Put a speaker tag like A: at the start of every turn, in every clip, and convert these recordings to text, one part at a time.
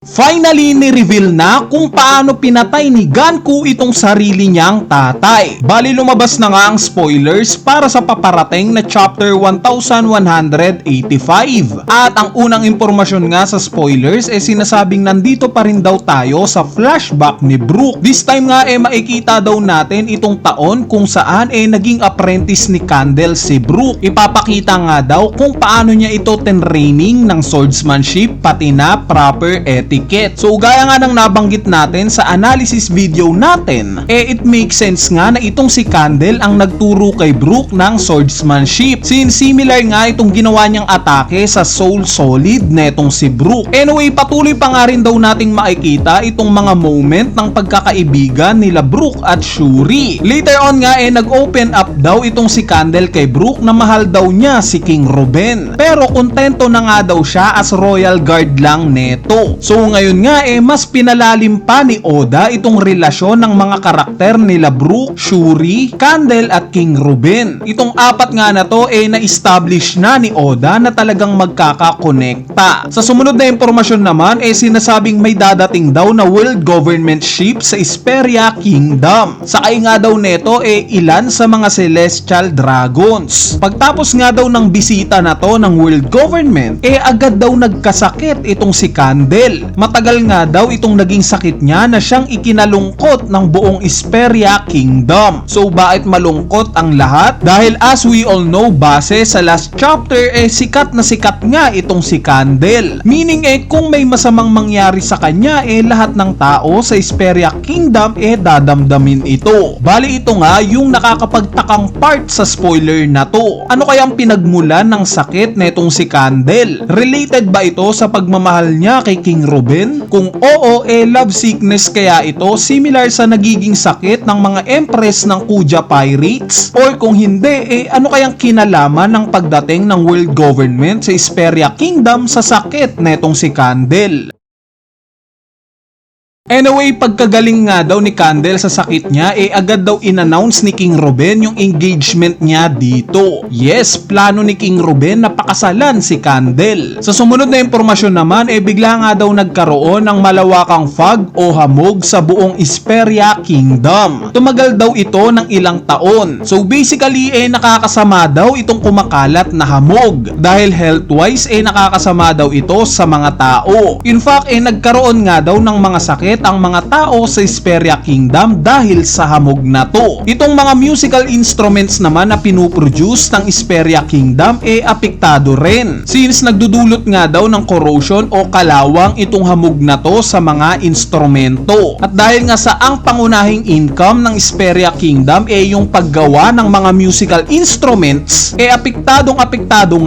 A: Finally, ni-reveal na kung paano pinatay ni Ganku itong sarili niyang tatay. Bali lumabas na nga ang spoilers para sa paparating na chapter 1185. At ang unang impormasyon nga sa spoilers sinasabing nandito pa rin daw tayo sa flashback ni Brook. This time nga makikita daw natin itong taon kung saan naging apprentice ni Candle si Brook. Ipapakita nga daw kung paano niya ito tenraining ng swordsmanship pati na proper etiquette. So gaya nga ng nabanggit natin sa analysis video natin, it makes sense nga na itong si Candle ang nagturo kay Brook ng swordsmanship. Since similar nga itong ginawa niyang atake sa Soul Solid na itong si Brook. Anyway, patuloy pa nga rin daw nating makikita itong mga moment ng pagkakaibigan nila Brook at Shuri. Later on nga nag-open up daw itong si Candle kay Brook na mahal daw niya si King Ruben. Pero kontento na nga daw siya as royal guard lang neto. So ngayon nga mas pinalalim pa ni Oda itong relasyon ng mga karakter nila Brook, Shuri, Candle at King Ruben. Itong apat nga na to na-establish na ni Oda na talagang magkakakonekta. Sa sumunod na impormasyon naman sinasabing may dadating daw na world government ship sa Esperia Kingdom. Sakay nga daw neto ilan sa mga celestial dragons. Pagtapos nga daw ng bisita na to ng world government agad daw nagkasakit itong si Candle. Matagal nga daw itong naging sakit niya na siyang ikinalungkot ng buong Esperia Kingdom. So bakit malungkot ang lahat? Dahil as we all know, base sa last chapter sikat na sikat nga itong si Candle. Meaning kung may masamang mangyari sa kanya lahat ng tao sa Esperia Kingdom dadamdamin ito. Bali ito nga yung nakakapagtakang part sa spoiler na to. Ano kayang pinagmulan ng sakit na itong si Candle? Related ba ito sa pagmamahal niya kay King Ruben? Kung oo, love sickness kaya ito similar sa nagiging sakit ng mga empress ng Kuja Pirates? Or kung hindi, ano kayang kinalaman ng pagdating ng world government sa Esperia Kingdom sa sakit na itong si Candle? Anyway, pagkagaling nga daw ni Candle sa sakit niya, agad daw in-announce ni King Ruben yung engagement niya dito. Yes, plano ni King Ruben na pakasalan si Candle. Sa sumunod na impormasyon naman, bigla nga daw nagkaroon ng malawakang fog o hamog sa buong Esperia Kingdom. Tumagal daw ito ng ilang taon. So basically, nakakasama daw itong kumakalat na hamog. Dahil health-wise, nakakasama daw ito sa mga tao. In fact, nagkaroon nga daw ng mga sakit ang mga tao sa Esperia Kingdom dahil sa hamog na to. Itong mga musical instruments naman na pinuproduce ng Esperia Kingdom apektado rin. Since nagdudulot nga daw ng corrosion o kalawang itong hamog na to sa mga instrumento. At dahil nga sa ang pangunahing income ng Esperia Kingdom yung paggawa ng mga musical instruments, apektado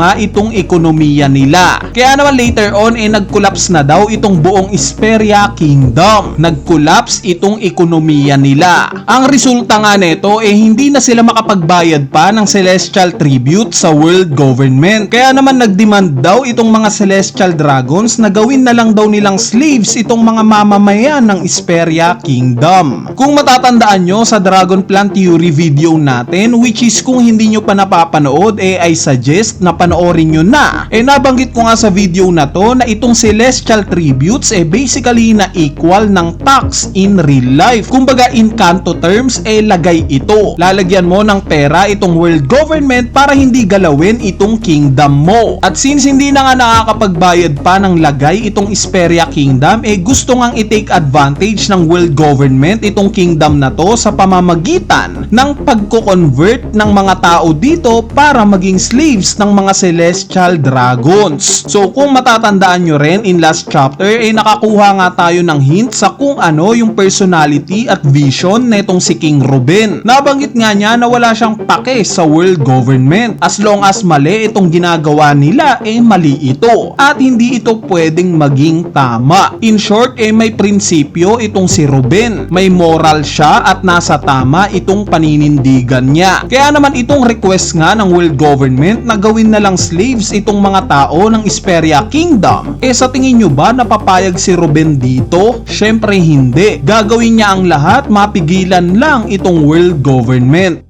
A: nga itong ekonomiya nila. Kaya naman later on nag-collapse na daw itong buong Esperia Kingdom. Nag-collapse itong ekonomiya nila. Ang resulta nga nito hindi na sila makapagbayad pa ng celestial tribute sa world government. Kaya naman nag-demand daw itong mga celestial dragons na gawin na lang daw nilang slaves itong mga mamamayan ng Esperia Kingdom. Kung matatandaan nyo sa Dragon Plant Theory video natin, which is kung hindi nyo pa napapanood I suggest na panoorin nyo na. Nabanggit ko nga sa video na to na itong celestial tributes basically na equal ng tax in real life. Kumbaga in Kanto terms lagay ito. Lalagyan mo ng pera itong world government para hindi galawin itong kingdom mo. At since hindi na nga nakakapagbayad pa ng lagay itong Esperia Kingdom, gusto ngang i-take advantage ng world government itong kingdom na to sa pamamagitan ng pagko-convert ng mga tao dito para maging slaves ng mga celestial dragons. So kung matatandaan nyo rin in last chapter nakakuha nga tayo ng hint sa kung ano yung personality at vision netong si King Ruben. Nabanggit nga niya na wala siyang pake sa world government. As long as mali itong ginagawa nila, mali ito. At hindi ito pwedeng maging tama. In short, may prinsipyo itong si Ruben. May moral siya at nasa tama itong paninindigan niya. Kaya naman itong request nga ng world government na gawin na lang slaves itong mga tao ng Esperia Kingdom. Sa tingin nyo ba napapayag si Ruben dito? Syempre hindi. Gagawin niya ang lahat, mapigilan lang itong world government.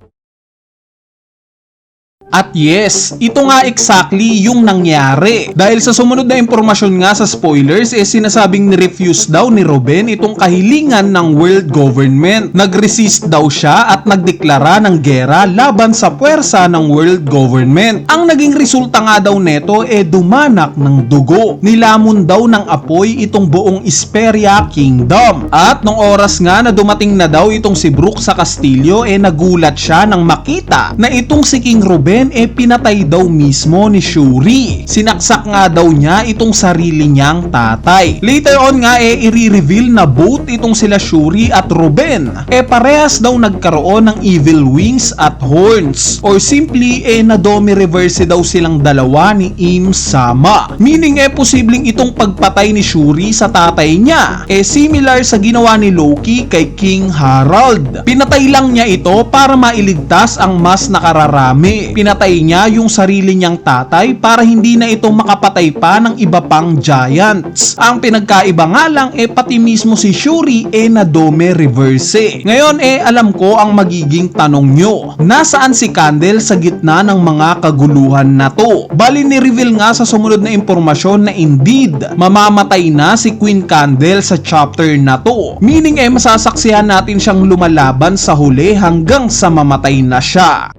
A: At yes, ito nga exactly yung nangyari. Dahil sa sumunod na impormasyon nga sa spoilers, sinasabing ni-refuse daw ni Ruben itong kahilingan ng world government. Nag-resist daw siya at nagdeklara ng gera laban sa puwersa ng world government. Ang naging resulta nga daw neto dumanak ng dugo. Nilamon daw ng apoy itong buong Esperia Kingdom. At nung oras nga na dumating na daw itong si Brook sa kastilyo, nagulat siya nang makita na itong si King Ruben pinatay daw mismo ni Shuri. Sinaksak nga daw niya itong sarili niyang tatay. Later on nga i-reveal na both itong sila Shuri at Ruben parehas daw nagkaroon ng evil wings at horns, or simply na-domi reverse daw silang dalawa ni Im Sama. Meaning posibleng itong pagpatay ni Shuri sa tatay niya similar sa ginawa ni Loki kay King Harald. Pinatay lang niya ito para mailigtas ang mas nakararami. Pinatay niya yung sarili niyang tatay para hindi na ito makapatay pa ng iba pang giants. Ang pinagkaiba nga lang pati mismo si Shuri na-dome reverse. Ngayon alam ko ang magiging tanong nyo. Nasaan si Candle sa gitna ng mga kaguluhan na to? Bali ni-reveal nga sa sumunod na impormasyon na indeed mamamatay na si Queen Candle sa chapter na to. Meaning masasaksihan natin siyang lumalaban sa huli hanggang sa mamatay na siya.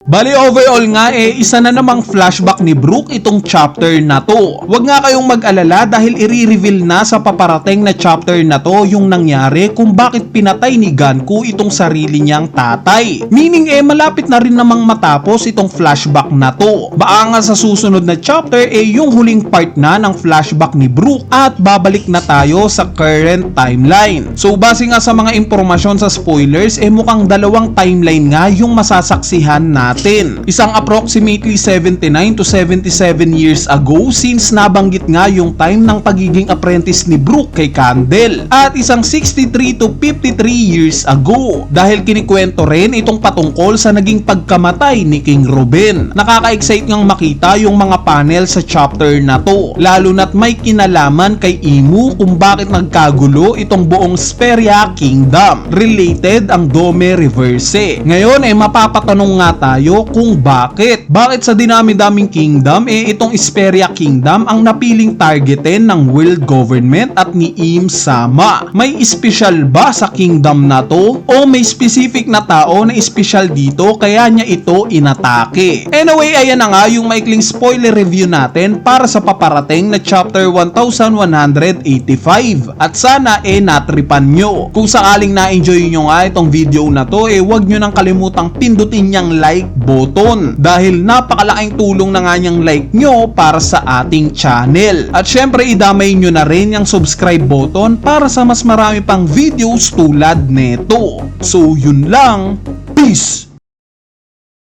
A: Bali overall nga isa na namang flashback ni Brook itong chapter na to. Huwag nga kayong mag-alala dahil i-reveal na sa paparating na chapter na to yung nangyari kung bakit pinatay ni Ganku itong sarili niyang tatay. Meaning malapit na rin namang matapos itong flashback na to. Baka nga sa susunod na chapter yung huling part na ng flashback ni Brook at babalik na tayo sa current timeline. So base nga sa mga impormasyon sa spoilers mukhang dalawang timeline nga yung masasaksihan natin. Isang approximately 79 to 77 years ago since nabanggit nga yung time ng pagiging apprentice ni Brook kay Candle, at isang 63 to 53 years ago dahil kinikwento rin itong patungkol sa naging pagkamatay ni King Ruben. Nakaka-excite ngang makita yung mga panel sa chapter na to, lalo na't may kinalaman kay Imu kung bakit nagkagulo itong buong Esperia Kingdom. Related ang Dome Reverse. Ngayon mapapatanong nga tayo kung bakit sa dinami-daming kingdom itong Esperia Kingdom ang napiling targetin ng world government at ni Im Sama. May special ba sa kingdom na to o may specific na tao na special dito kaya niya ito inatake? Anyway, ayan na nga yung maikling spoiler review natin para sa paparating na chapter 1185 at sana natripan nyo. Kung sakaling na-enjoy nyo nga itong video na to huwag nyo nang kalimutang pindutin niyang like button dahil napakalaking tulong na nga niyang like nyo para sa ating channel. At syempre idamay nyo na rin yung subscribe button para sa mas marami pang videos tulad neto. So yun lang, peace!